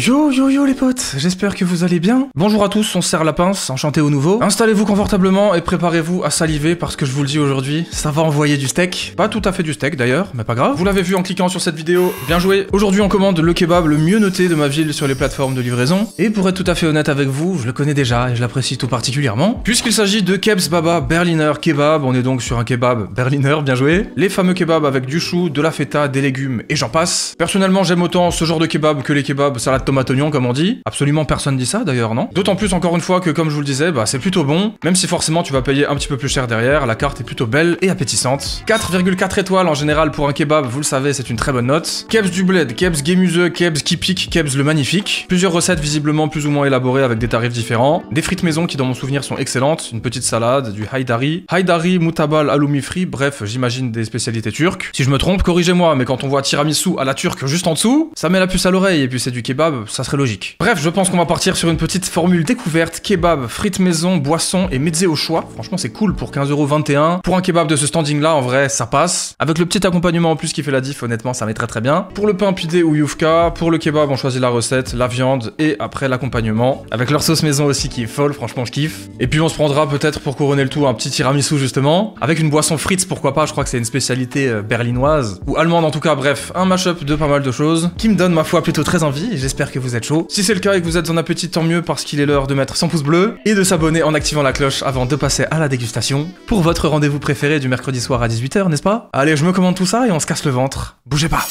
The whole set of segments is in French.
Yo yo yo les potes, j'espère que vous allez bien. Bonjour à tous, on se serre la pince, enchanté au nouveau. Installez-vous confortablement et préparez-vous à saliver parce que je vous le dis aujourd'hui, ça va envoyer du steak. Pas tout à fait du steak d'ailleurs, mais pas grave. Vous l'avez vu en cliquant sur cette vidéo, bien joué. Aujourd'hui on commande le kebab le mieux noté de ma ville sur les plateformes de livraison. Et pour être tout à fait honnête avec vous, je le connais déjà et je l'apprécie tout particulièrement. Puisqu'il s'agit de Kebs Baba Berliner Kebab, on est donc sur un kebab Berliner, bien joué. Les fameux kebabs avec du chou, de la feta, des légumes et j'en passe. Personnellement j'aime autant ce genre de kebab que les kebabs salade tomate oignon comme on dit. Absolument personne dit ça d'ailleurs, non? D'autant plus encore une fois que comme je vous le disais, bah c'est plutôt bon, même si forcément tu vas payer un petit peu plus cher derrière, la carte est plutôt belle et appétissante. 4,4 étoiles en général pour un kebab, vous le savez, c'est une très bonne note. Kebs du bled, Kebs Gemüse, Kebs qui pique, Kebs le magnifique. Plusieurs recettes visiblement plus ou moins élaborées avec des tarifs différents. Des frites maison qui dans mon souvenir sont excellentes, une petite salade, du haydari, moutabal, halloumi frit, bref, j'imagine des spécialités turques. Si je me trompe, corrigez-moi, mais quand on voit tiramisu à la turque juste en dessous, ça met la puce à l'oreille et puis c'est du kebab, ça serait logique. Bref, je pense qu'on va partir sur une petite formule découverte, kebab, frites maison, boisson et mezze au choix. Franchement, c'est cool pour 15,21 €. Pour un kebab de ce standing là, en vrai, ça passe. Avec le petit accompagnement en plus qui fait la diff, honnêtement, ça met très bien. Pour le pain pidé ou youfka, pour le kebab, on choisit la recette, la viande et après l'accompagnement. Avec leur sauce maison aussi qui est folle, franchement, je kiffe. Et puis on se prendra peut-être pour couronner le tout un petit tiramisu justement. Avec une boisson frites, pourquoi pas, je crois que c'est une spécialité berlinoise. Ou allemande en tout cas, bref, un mash-up de pas mal de choses qui me donne ma foi plutôt très envie et j'espère que vous êtes chaud. Si c'est le cas et que vous êtes en appétit, tant mieux parce qu'il est l'heure de mettre son pouce bleu et de s'abonner en activant la cloche avant de passer à la dégustation pour votre rendez-vous préféré du mercredi soir à 18 h, n'est-ce pas? Allez, je me commande tout ça et on se casse le ventre. Bougez pas.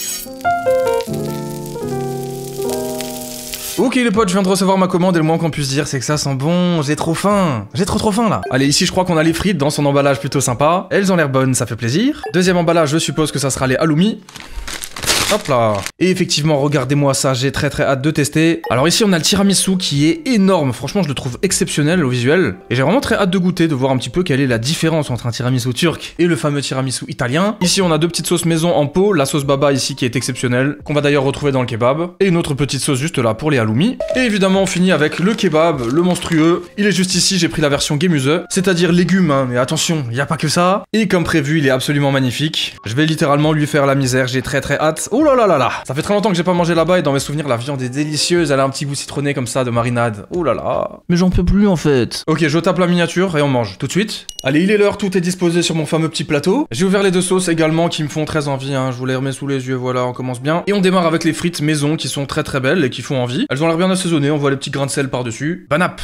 Ok les potes, je viens de recevoir ma commande et le moins qu'on puisse dire c'est que ça sent bon, j'ai trop faim. J'ai trop faim là. Allez, ici je crois qu'on a les frites dans son emballage plutôt sympa. Elles ont l'air bonnes, ça fait plaisir. Deuxième emballage, je suppose que ça sera les halloumi. Hop là. Et effectivement, regardez-moi ça, j'ai très hâte de tester. Alors ici, on a le tiramisu qui est énorme. Franchement, je le trouve exceptionnel au visuel. Et j'ai vraiment très hâte de goûter, de voir un petit peu quelle est la différence entre un tiramisu turc et le fameux tiramisu italien. Ici, on a deux petites sauces maison en pot. La sauce baba ici qui est exceptionnelle, qu'on va d'ailleurs retrouver dans le kebab. Et une autre petite sauce juste là pour les halloumi. Et évidemment, on finit avec le kebab, le monstrueux. Il est juste ici, j'ai pris la version Gemüse, c'est-à-dire légumes, hein, mais attention, il n'y a pas que ça. Et comme prévu, il est absolument magnifique. Je vais littéralement lui faire la misère, j'ai très hâte. Oh là là là là. Ça fait très longtemps que j'ai pas mangé là-bas et dans mes souvenirs la viande est délicieuse, elle a un petit goût citronné comme ça de marinade. Oh là là. Mais j'en peux plus en fait. Ok, je tape la miniature et on mange tout de suite. Allez, il est l'heure, tout est disposé sur mon fameux petit plateau. J'ai ouvert les deux sauces également qui me font très envie, hein. Je vous les remets sous les yeux, voilà, on commence bien. Et on démarre avec les frites maison qui sont très belles et qui font envie. Elles ont l'air bien assaisonnées, on voit les petits grains de sel par-dessus. Banap.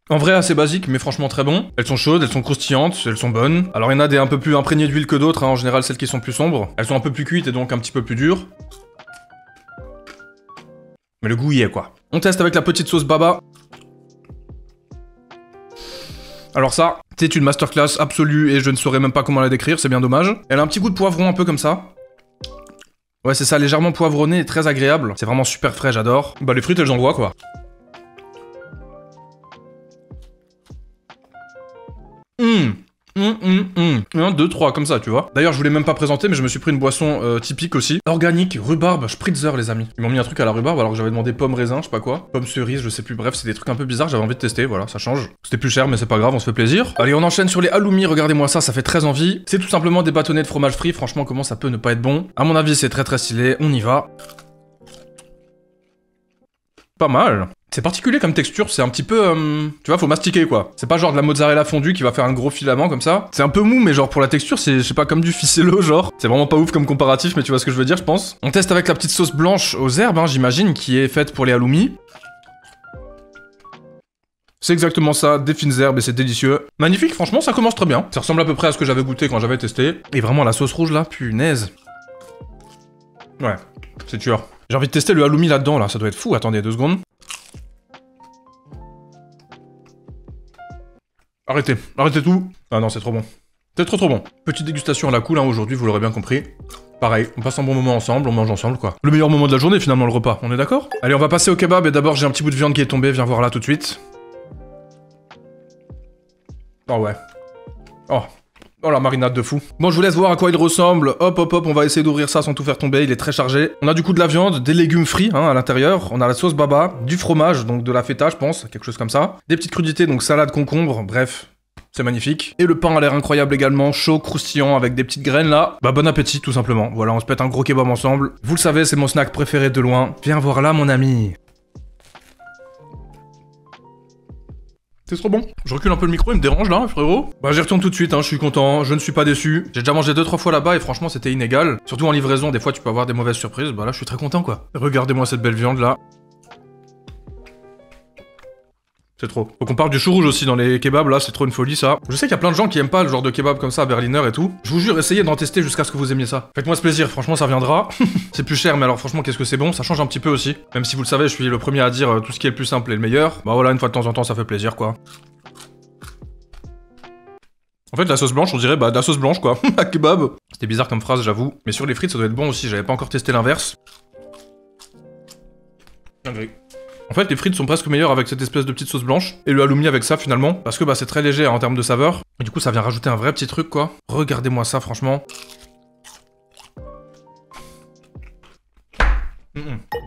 En vrai assez basique mais franchement très bon. Elles sont chaudes, elles sont croustillantes, elles sont bonnes. Alors il y en a des un peu plus imprégnées d'huile que d'autres, hein. En général celles qui sont plus sombres. Elles sont un peu plus cuites et donc un petit peu plus dures. Mais le goût y est quoi. On teste avec la petite sauce baba. Alors ça, c'est une masterclass absolue et je ne saurais même pas comment la décrire, c'est bien dommage. Elle a un petit goût de poivron un peu comme ça. Ouais c'est ça, légèrement poivronné et très agréable. C'est vraiment super frais, j'adore. Bah les frites elles envoient quoi. 1, 2, 3, comme ça, tu vois. D'ailleurs, je voulais même pas présenter, mais je me suis pris une boisson typique aussi. Organique, rhubarbe, spritzer, les amis. Ils m'ont mis un truc à la rhubarbe alors que j'avais demandé pomme raisin, je sais pas quoi. Pomme cerise, je sais plus, bref, c'est des trucs un peu bizarres, j'avais envie de tester, voilà, ça change. C'était plus cher, mais c'est pas grave, on se fait plaisir. Allez, on enchaîne sur les halloumi, regardez-moi ça, ça fait très envie. C'est tout simplement des bâtonnets de fromage frit, franchement, comment ça peut ne pas être bon? À mon avis, c'est très stylé, on y va. Pas mal. C'est particulier comme texture, c'est un petit peu... tu vois, faut mastiquer quoi. C'est pas genre de la mozzarella fondue qui va faire un gros filament comme ça. C'est un peu mou, mais genre pour la texture, c'est, je sais pas, comme du ficello genre. C'est vraiment pas ouf comme comparatif, mais tu vois ce que je veux dire, je pense. On teste avec la petite sauce blanche aux herbes, hein, j'imagine, qui est faite pour les halloumi. C'est exactement ça, des fines herbes et c'est délicieux. Magnifique, franchement, ça commence très bien. Ça ressemble à peu près à ce que j'avais goûté quand j'avais testé. Et vraiment, la sauce rouge là, punaise. Ouais, c'est tueur. J'ai envie de tester le halloumi là-dedans, là, ça doit être fou. Attendez, 2 secondes. Arrêtez tout. Ah non, c'est trop bon. C'est trop bon. Petite dégustation à la cool, hein, aujourd'hui, vous l'aurez bien compris. Pareil, on passe un bon moment ensemble, on mange ensemble, quoi. Le meilleur moment de la journée, finalement, le repas, on est d'accord? Allez, on va passer au kebab, et d'abord, j'ai un petit bout de viande qui est tombé, viens voir là tout de suite. Oh ouais. Oh la marinade de fou. Bon, je vous laisse voir à quoi il ressemble. Hop, on va essayer d'ouvrir ça sans tout faire tomber, il est très chargé. On a du coup de la viande, des légumes frits hein, à l'intérieur. On a la sauce baba, du fromage, donc de la feta, je pense, quelque chose comme ça. Des petites crudités, donc salade, concombre, bref. c'est magnifique. Et le pain a l'air incroyable également, chaud, croustillant, avec des petites graines là. Bah bon appétit tout simplement. Voilà, on se pète un gros kebab ensemble. Vous le savez, c'est mon snack préféré de loin. Viens voir là mon ami. C'est trop bon. Je recule un peu le micro, il me dérange là, frérot. Bah j'y retourne tout de suite, hein, je suis content, je ne suis pas déçu. J'ai déjà mangé 2-3 fois là-bas et franchement c'était inégal. Surtout en livraison, des fois tu peux avoir des mauvaises surprises. Bah là je suis très content quoi. Regardez-moi cette belle viande là. C'est trop. Faut qu'on parle du chou rouge aussi dans les kebabs, là, c'est trop une folie, ça. Je sais qu'il y a plein de gens qui aiment pas le genre de kebab comme ça, berliner et tout. Je vous jure, essayez d'en tester jusqu'à ce que vous aimiez ça. Faites-moi ce plaisir, franchement, ça viendra. C'est plus cher, mais alors franchement, qu'est-ce que c'est bon, ça change un petit peu aussi. Même si vous le savez, je suis le premier à dire tout ce qui est le plus simple et le meilleur. Bah voilà, une fois de temps en temps, ça fait plaisir, quoi. En fait, la sauce blanche, on dirait bah de la sauce blanche, quoi. À kebab. C'était bizarre comme phrase, j'avoue. Mais sur les frites, ça doit être bon aussi, j'avais pas encore testé l'inverse. En fait, les frites sont presque meilleures avec cette espèce de petite sauce blanche, et le halloumi avec ça finalement, parce que bah c'est très léger en termes de saveur, et du coup ça vient rajouter un vrai petit truc quoi. Regardez-moi ça franchement.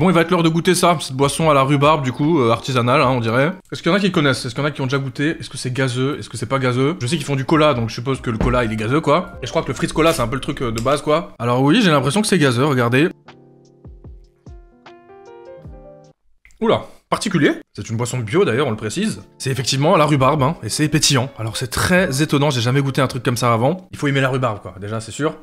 Bon, il va être l'heure de goûter ça, cette boisson à la rhubarbe du coup, artisanale hein, on dirait. Est-ce qu'il y en a qui connaissent? Est-ce qu'il y en a qui ont déjà goûté? Est-ce que c'est gazeux? Est-ce que c'est pas gazeux? Je sais qu'ils font du cola, donc je suppose que le cola il est gazeux quoi. Et je crois que le fritz cola c'est un peu le truc de base quoi. Alors oui, j'ai l'impression que c'est gazeux, regardez. Oula, particulier. C'est une boisson bio d'ailleurs, on le précise. C'est effectivement la rhubarbe, hein, et c'est pétillant. Alors c'est très étonnant, j'ai jamais goûté un truc comme ça avant. Il faut aimer la rhubarbe quoi, déjà c'est sûr.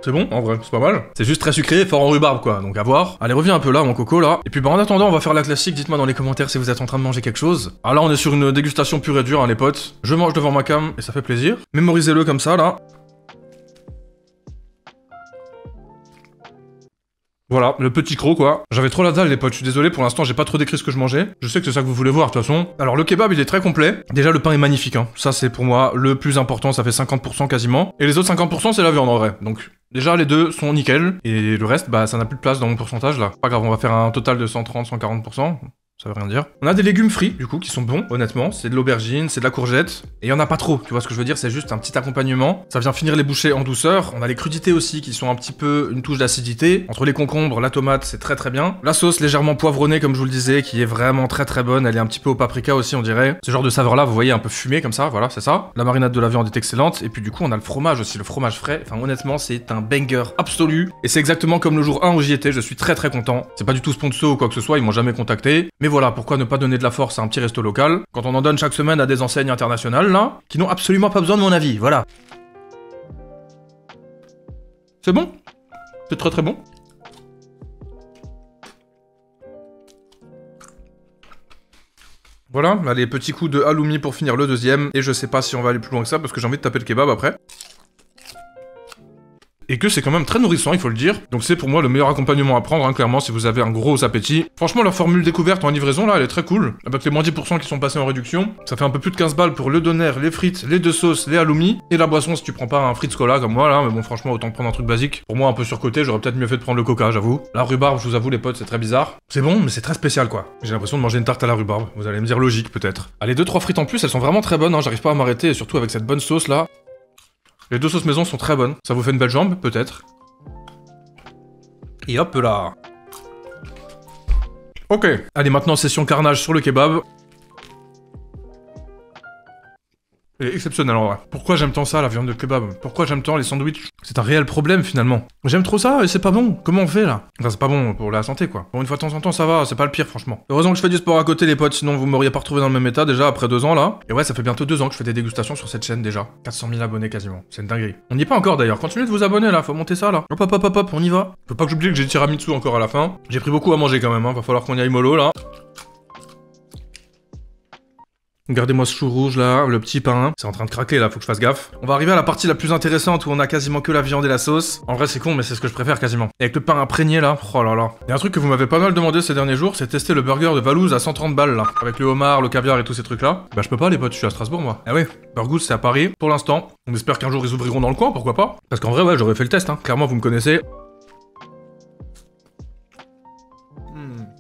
C'est bon, en vrai, c'est pas mal. C'est juste très sucré et fort en rhubarbe quoi, donc à voir. Allez, reviens un peu là, mon coco là. Et puis bah en attendant, on va faire la classique, dites-moi dans les commentaires si vous êtes en train de manger quelque chose. Alors là, on est sur une dégustation pure et dure, hein, les potes. Je mange devant ma cam, et ça fait plaisir. Mémorisez-le comme ça, là. Voilà, le petit croc quoi. J'avais trop la dalle les potes, je suis désolé, pour l'instant j'ai pas trop décrit ce que je mangeais. Je sais que c'est ça que vous voulez voir de toute façon. Alors le kebab il est très complet. Déjà le pain est magnifique, hein. Ça c'est pour moi le plus important, ça fait 50% quasiment. Et les autres 50% c'est la viande en vrai. Donc déjà les deux sont nickel. Et le reste, bah ça n'a plus de place dans mon pourcentage là. Pas grave, on va faire un total de 130-140%. Ça veut rien dire. On a des légumes frits, du coup, qui sont bons, honnêtement. C'est de l'aubergine, c'est de la courgette. Et il y en a pas trop, tu vois ce que je veux dire, c'est juste un petit accompagnement. Ça vient finir les bouchées en douceur. On a les crudités aussi, qui sont un petit peu une touche d'acidité. Entre les concombres, la tomate, c'est très très bien. La sauce légèrement poivronnée, comme je vous le disais, qui est vraiment très très bonne. Elle est un petit peu au paprika aussi, on dirait. Ce genre de saveur-là, vous voyez, un peu fumé comme ça, voilà, c'est ça. La marinade de la viande est excellente. Et puis du coup, on a le fromage aussi, le fromage frais. Enfin, honnêtement, c'est un banger absolu. Et c'est exactement comme le jour 1 où j'y étais, je suis très très content. C'est pas du tout sponsor ou quoi que ce soit, ils m'ont jamais contacté. Mais voilà, pourquoi ne pas donner de la force à un petit resto local, quand on en donne chaque semaine à des enseignes internationales, là, qui n'ont absolument pas besoin de mon avis, voilà. C'est bon? C'est très très bon. Voilà, allez, petit coup de halloumi pour finir le deuxième, et je sais pas si on va aller plus loin que ça, parce que j'ai envie de taper le kebab après. Et que c'est quand même très nourrissant, il faut le dire. Donc c'est pour moi le meilleur accompagnement à prendre, hein, clairement, si vous avez un gros appétit. Franchement, la formule découverte en livraison, là, elle est très cool. Avec les moins 10% qui sont passés en réduction, ça fait un peu plus de 15 balles pour le doner, les frites, les deux sauces, les halloumi, et la boisson si tu prends pas un fritz cola comme moi, là. Mais bon, franchement, autant prendre un truc basique. Pour moi, un peu surcoté, j'aurais peut-être mieux fait de prendre le coca, j'avoue. La rhubarbe, je vous avoue, les potes, c'est très bizarre. C'est bon, mais c'est très spécial, quoi. J'ai l'impression de manger une tarte à la rhubarbe. Vous allez me dire logique, peut-être. Allez, 2-3 frites en plus, elles sont vraiment très bonnes, hein, j'arrive pas à m'arrêter, et surtout avec cette bonne sauce, là. Les deux sauces maison sont très bonnes. Ça vous fait une belle jambe, peut-être. Et hop là. Ok. Allez, maintenant session carnage sur le kebab. Elle est exceptionnelle en vrai. Pourquoi j'aime tant ça, la viande de kebab? Pourquoi j'aime tant les sandwichs? C'est un réel problème finalement. J'aime trop ça et c'est pas bon. Comment on fait là? Enfin, c'est pas bon pour la santé quoi. Pour une fois de temps en temps, ça va, c'est pas le pire franchement. Heureusement que je fais du sport à côté les potes, sinon vous m'auriez pas retrouvé dans le même état déjà après 2 ans là. Et ouais, ça fait bientôt 2 ans que je fais des dégustations sur cette chaîne déjà. 400 000 abonnés quasiment. C'est une dinguerie. On n'y est pas encore d'ailleurs. Continuez de vous abonner là, faut monter ça là. Hop hop hop hop hop, on y va. Faut pas que j'oublie que j'ai tiramisu encore à la fin. J'ai pris beaucoup à manger quand même, hein. Va falloir qu'on y aille mollo là. Regardez-moi ce chou rouge là, le petit pain. C'est en train de craquer là, faut que je fasse gaffe. On va arriver à la partie la plus intéressante où on a quasiment que la viande et la sauce. En vrai c'est con mais c'est ce que je préfère quasiment. Et avec le pain imprégné là, oh là là. Et un truc que vous m'avez pas mal demandé ces derniers jours, c'est tester le burger de Valouz à 130 balles là. Avec le homard, le caviar et tous ces trucs là. Bah je peux pas les potes, je suis à Strasbourg moi. Ah ouais, Burgouz c'est à Paris pour l'instant. On espère qu'un jour ils ouvriront dans le coin, pourquoi pas. Parce qu'en vrai ouais, j'aurais fait le test hein. Clairement vous me connaissez.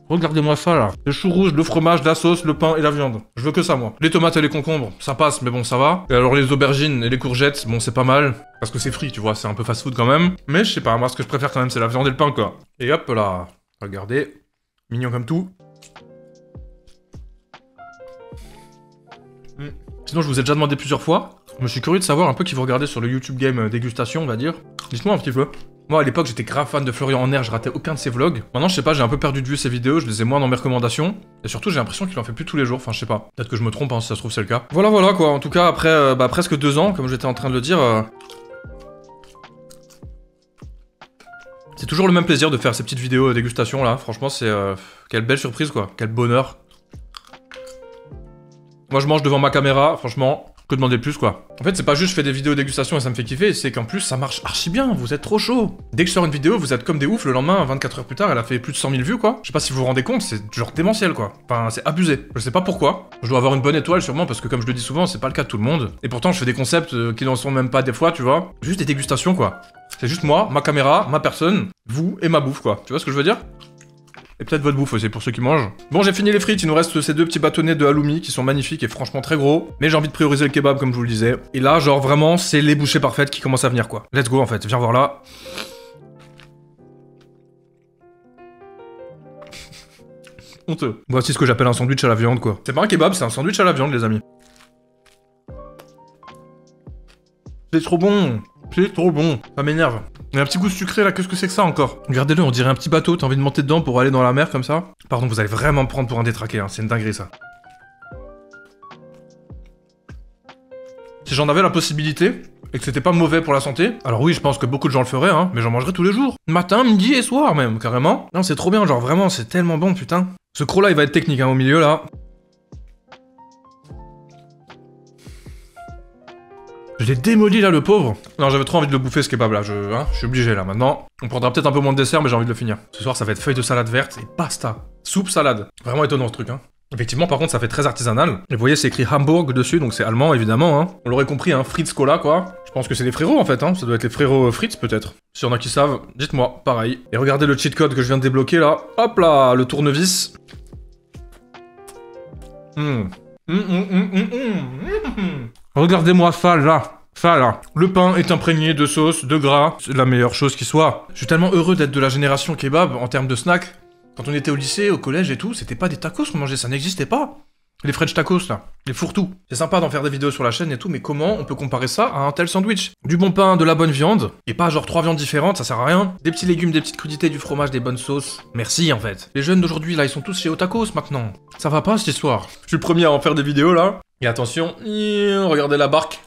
Regardez-moi ça là. Le chou rouge, le fromage, la sauce, le pain et la viande. Je veux que ça moi. Les tomates et les concombres, ça passe, mais bon ça va. Et alors les aubergines et les courgettes, bon c'est pas mal. Parce que c'est frit, tu vois, c'est un peu fast food quand même. Mais je sais pas, moi ce que je préfère quand même c'est la viande et le pain quoi. Et hop là. Regardez. Mignon comme tout. Sinon, je vous ai déjà demandé plusieurs fois. Je me suis curieux de savoir un peu qui vous regardez sur le YouTube Game dégustation, on va dire. Dites-moi un petit peu. Moi, à l'époque, j'étais grave fan de Florian Henner, je ratais aucun de ses vlogs. Maintenant, je sais pas, j'ai un peu perdu de vue ses vidéos, je les ai moins dans mes recommandations. Et surtout, j'ai l'impression qu'il en fait plus tous les jours. Enfin, je sais pas. Peut-être que je me trompe, hein, si ça se trouve, c'est le cas. Voilà, voilà, quoi. En tout cas, après presque 2 ans, comme j'étais en train de le dire... C'est toujours le même plaisir de faire ces petites vidéos dégustation, là. Franchement, c'est... Quelle belle surprise, quoi. Quel bonheur. Moi, je mange devant ma caméra, franchement... Que demander plus quoi. En fait c'est pas juste je fais des vidéos dégustation et ça me fait kiffer, c'est qu'en plus ça marche archi bien, vous êtes trop chaud. Dès que je sors une vidéo, vous êtes comme des oufs, le lendemain, 24 heures plus tard, elle a fait plus de 100 000 vues quoi. Je sais pas si vous vous rendez compte, c'est genre démentiel quoi. Enfin c'est abusé. Je sais pas pourquoi. Je dois avoir une bonne étoile sûrement parce que comme je le dis souvent, c'est pas le cas de tout le monde. Et pourtant je fais des concepts qui n'en sont même pas des fois, tu vois. Juste des dégustations quoi. C'est juste moi, ma caméra, ma personne, vous et ma bouffe quoi. Tu vois ce que je veux dire ? Et peut-être votre bouffe aussi, pour ceux qui mangent. Bon, j'ai fini les frites, il nous reste ces 2 petits bâtonnets de halloumi qui sont magnifiques et franchement très gros. Mais j'ai envie de prioriser le kebab, comme je vous le disais. Et là, genre vraiment, c'est les bouchées parfaites qui commencent à venir, quoi. Let's go, en fait. Viens voir là. Honteux. Voici ce que j'appelle un sandwich à la viande, quoi. C'est pas un kebab, c'est un sandwich à la viande, les amis. C'est trop bon. C'est trop bon. Ça m'énerve. Il y a un petit goût sucré là, qu'est-ce que c'est que ça encore? Regardez-le, on dirait un petit bateau, t'as envie de monter dedans pour aller dans la mer comme ça? Pardon, vous allez vraiment me prendre pour un détraqué, hein. C'est une dinguerie ça. Si j'en avais la possibilité, et que c'était pas mauvais pour la santé, alors oui, je pense que beaucoup de gens le feraient, hein, mais j'en mangerais tous les jours. Matin, midi et soir même, carrément. Non, c'est trop bien, genre vraiment, c'est tellement bon, putain. Ce croc là, il va être technique, hein, au milieu là. Je l'ai démoli là, le pauvre. Non, j'avais trop envie de le bouffer ce kebab là, je suis obligé là maintenant. On prendra peut-être un peu moins de dessert, mais j'ai envie de le finir. Ce soir, ça va être feuilles de salade verte et pasta. Soupe salade. Vraiment étonnant ce truc, hein. Effectivement, par contre, ça fait très artisanal. Et vous voyez, c'est écrit Hamburg dessus, donc c'est allemand évidemment, hein. On l'aurait compris, hein, Fritz Cola quoi. Je pense que c'est les frérots en fait, hein. Ça doit être les frérots Fritz peut-être. Si y en a qui savent, dites-moi, pareil. Et regardez le cheat code que je viens de débloquer là. Hop là, le tournevis. Regardez-moi ça là. Ça là. Le pain est imprégné de sauce, de gras. C'est la meilleure chose qui soit. Je suis tellement heureux d'être de la génération kebab en termes de snack. Quand on était au lycée, au collège et tout, c'était pas des tacos qu'on mangeait, ça n'existait pas. Les French tacos là, les fourre-tout. C'est sympa d'en faire des vidéos sur la chaîne et tout, mais comment on peut comparer ça à un tel sandwich? Du bon pain, de la bonne viande, et pas genre 3 viandes différentes, ça sert à rien. Des petits légumes, des petites crudités, du fromage, des bonnes sauces. Merci en fait. Les jeunes d'aujourd'hui là, ils sont tous chez Otakos maintenant. Ça va pas cette histoire. Je suis le premier à en faire des vidéos là. Et attention, regardez la barque.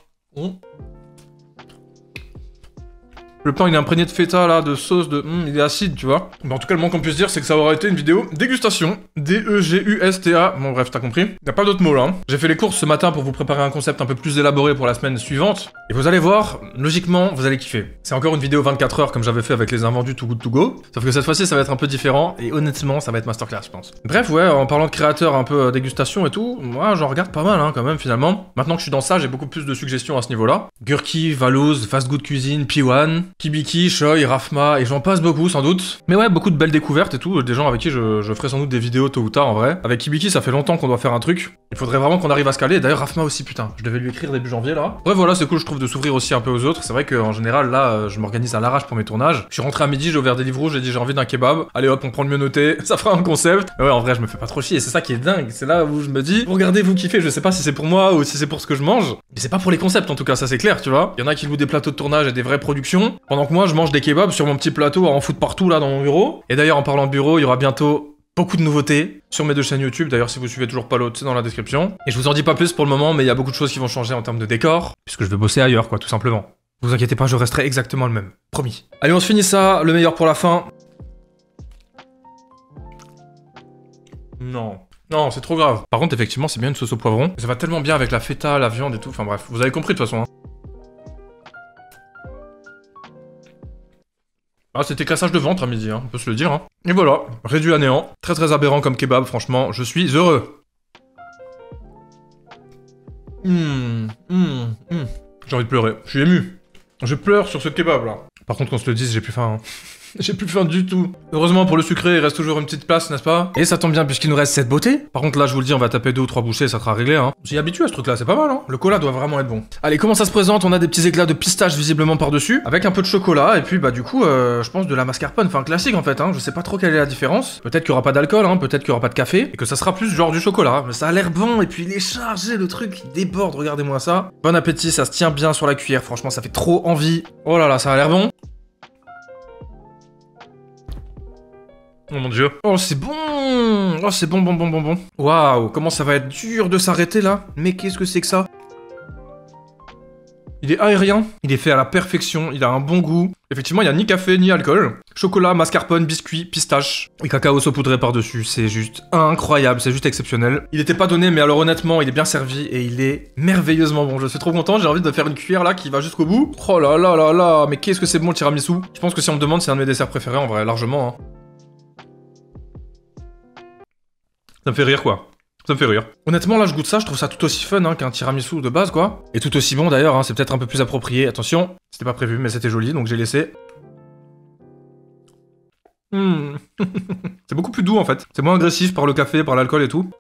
Le pain il est imprégné de feta là, de sauce, il est acide tu vois. Mais en tout cas le moins qu'on puisse dire c'est que ça aura été une vidéo dégustation. D-E-G-U-S-T-A. Bon bref t'as compris. Y a pas d'autre mot là. Hein. J'ai fait les courses ce matin pour vous préparer un concept un peu plus élaboré pour la semaine suivante. Et vous allez voir, logiquement vous allez kiffer. C'est encore une vidéo 24 heures comme j'avais fait avec les invendus Too Good To Go. Sauf que cette fois-ci ça va être un peu différent et honnêtement ça va être masterclass je pense. Bref ouais, en parlant de créateurs un peu dégustation et tout, moi j'en regarde pas mal hein quand même finalement. Maintenant que je suis dans ça j'ai beaucoup plus de suggestions à ce niveau-là. Gurki, Valouz, Fast Good Cuisine, P1, Kibiki, Choi, Rafma, et j'en passe beaucoup sans doute. Mais ouais, beaucoup de belles découvertes et tout, des gens avec qui je ferai sans doute des vidéos tôt ou tard en vrai. Avec Kibiki, ça fait longtemps qu'on doit faire un truc. Il faudrait vraiment qu'on arrive à se caler. D'ailleurs, Rafma aussi, putain, je devais lui écrire début janvier là. Bref, voilà, c'est cool, je trouve, de s'ouvrir aussi un peu aux autres. C'est vrai qu'en général, là, je m'organise à l'arrache pour mes tournages. Je suis rentré à midi, j'ai ouvert des livres rouges, j'ai dit j'ai envie d'un kebab. Allez hop, on prend le mieux noté, ça fera un concept. Mais ouais, en vrai, je me fais pas trop chier, c'est ça qui est dingue. C'est là où je me dis, regardez, vous kiffez, je sais pas si c'est pour moi ou si c'est pour ce que je mange. Mais c'est pas pour les concepts en tout cas, ça c'est clair, tu vois. Il y en a qui louent des plateaux de tournage et des vraies productions, pendant que moi je mange des kebabs sur mon petit plateau à en foutre partout là dans mon bureau. Et d'ailleurs en parlant de bureau, il y aura bientôt beaucoup de nouveautés sur mes 2 chaînes YouTube, d'ailleurs si vous suivez toujours pas l'autre, c'est dans la description. Et je vous en dis pas plus pour le moment, mais il y a beaucoup de choses qui vont changer en termes de décor, puisque je vais bosser ailleurs quoi, tout simplement. Vous inquiétez pas, je resterai exactement le même, promis. Allez on se finit ça, le meilleur pour la fin. Non. Non, c'est trop grave. Par contre, effectivement, c'est bien une sauce au poivron. Ça va tellement bien avec la feta, la viande et tout. Enfin bref, vous avez compris de toute façon. Hein. Ah, c'était cassage de ventre à midi, hein, on peut se le dire. Hein. Et voilà, réduit à néant. Très très aberrant comme kebab, franchement, je suis heureux. J'ai envie de pleurer, je suis ému. Je pleure sur ce kebab là. Par contre, qu'on se le dise, j'ai plus faim. Hein. J'ai plus faim du tout. Heureusement pour le sucré, il reste toujours une petite place, n'est-ce pas? Et ça tombe bien puisqu'il nous reste cette beauté. Par contre là, je vous le dis, on va taper 2 ou 3 bouchées, ça sera réglé, hein. J'y habitue à ce truc-là, c'est pas mal, hein. Le cola doit vraiment être bon. Allez, comment ça se présente? On a des petits éclats de pistache visiblement par-dessus, avec un peu de chocolat, et puis bah du coup, je pense de la mascarpone, enfin classique en fait, hein. Je sais pas trop quelle est la différence. Peut-être qu'il y aura pas d'alcool, hein. Peut-être qu'il y aura pas de café, et que ça sera plus genre du chocolat. Mais ça a l'air bon, et puis il est chargé, le truc, il déborde, regardez-moi ça. Bon appétit, ça se tient bien sur la cuillère, franchement, ça fait trop envie. Oh là là, ça a l'air bon. Oh mon dieu. Oh c'est bon. Oh c'est bon. Waouh, comment ça va être dur de s'arrêter là. Mais qu'est-ce que c'est que ça? Il est aérien, il est fait à la perfection, il a un bon goût. Effectivement, il n'y a ni café ni alcool. Chocolat, mascarpone, biscuit, pistache et cacao saupoudré par-dessus. C'est juste incroyable, c'est juste exceptionnel. Il était pas donné, mais alors honnêtement, il est bien servi et il est merveilleusement bon. Je suis trop content, j'ai envie de faire une cuillère là qui va jusqu'au bout. Oh là là là là, mais qu'est-ce que c'est bon le tiramisu. Je pense que si on me demande, c'est un de mes desserts préférés en vrai, largement. Hein. Ça me fait rire quoi. Ça me fait rire. Honnêtement, là, je goûte ça, je trouve ça tout aussi fun hein, qu'un tiramisu de base, quoi. Et tout aussi bon, d'ailleurs, hein, c'est peut-être un peu plus approprié. Attention, c'était pas prévu, mais c'était joli, donc j'ai laissé. C'est beaucoup plus doux, en fait. C'est moins agressif par le café, par l'alcool et tout.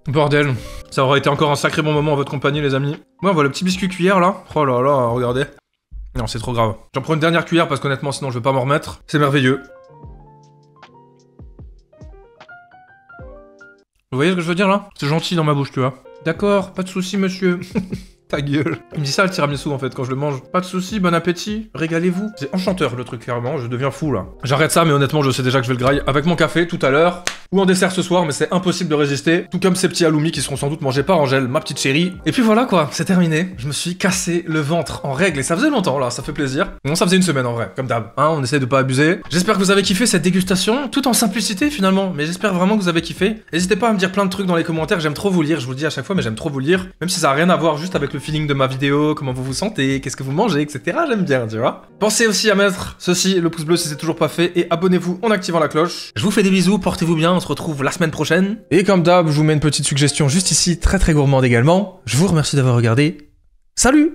Bordel. Ça aurait été encore un sacré bon moment en votre compagnie, les amis. Ouais, on voit le petit biscuit cuillère, là. Oh là là, regardez. Non, c'est trop grave. J'en prends une dernière cuillère, parce qu'honnêtement, sinon, je vais pas m'en remettre. C'est merveilleux. Vous voyez ce que je veux dire là? C'est gentil dans ma bouche, tu vois. D'accord, pas de soucis, monsieur. Ta gueule. Il me dit ça le tiramisu en fait quand je le mange. Pas de soucis, bon appétit, régalez-vous. C'est enchanteur le truc clairement, je deviens fou là. J'arrête ça mais honnêtement je sais déjà que je vais le grailler avec mon café tout à l'heure. Ou en dessert ce soir mais c'est impossible de résister. Tout comme ces petits halloumi qui seront sans doute mangés par Angèle, ma petite chérie. Et puis voilà quoi, c'est terminé. Je me suis cassé le ventre en règle et ça faisait longtemps là, ça fait plaisir. Non ça faisait une semaine en vrai, comme d'hab. Hein, on essaie de pas abuser. J'espère que vous avez kiffé cette dégustation, tout en simplicité finalement. Mais j'espère vraiment que vous avez kiffé. N'hésitez pas à me dire plein de trucs dans les commentaires, j'aime trop vous lire, je vous le dis à chaque fois mais j'aime trop vous lire. Même si ça a rien à voir juste avec le feeling de ma vidéo. Comment vous vous sentez, qu'est-ce que vous mangez, etc. J'aime bien, tu vois. Pensez aussi à mettre ceci, le pouce bleu si c'est toujours pas fait, et abonnez-vous en activant la cloche. Je vous fais des bisous, portez-vous bien, on se retrouve la semaine prochaine. Et comme d'hab, je vous mets une petite suggestion juste ici, très très gourmande également. Je vous remercie d'avoir regardé. Salut!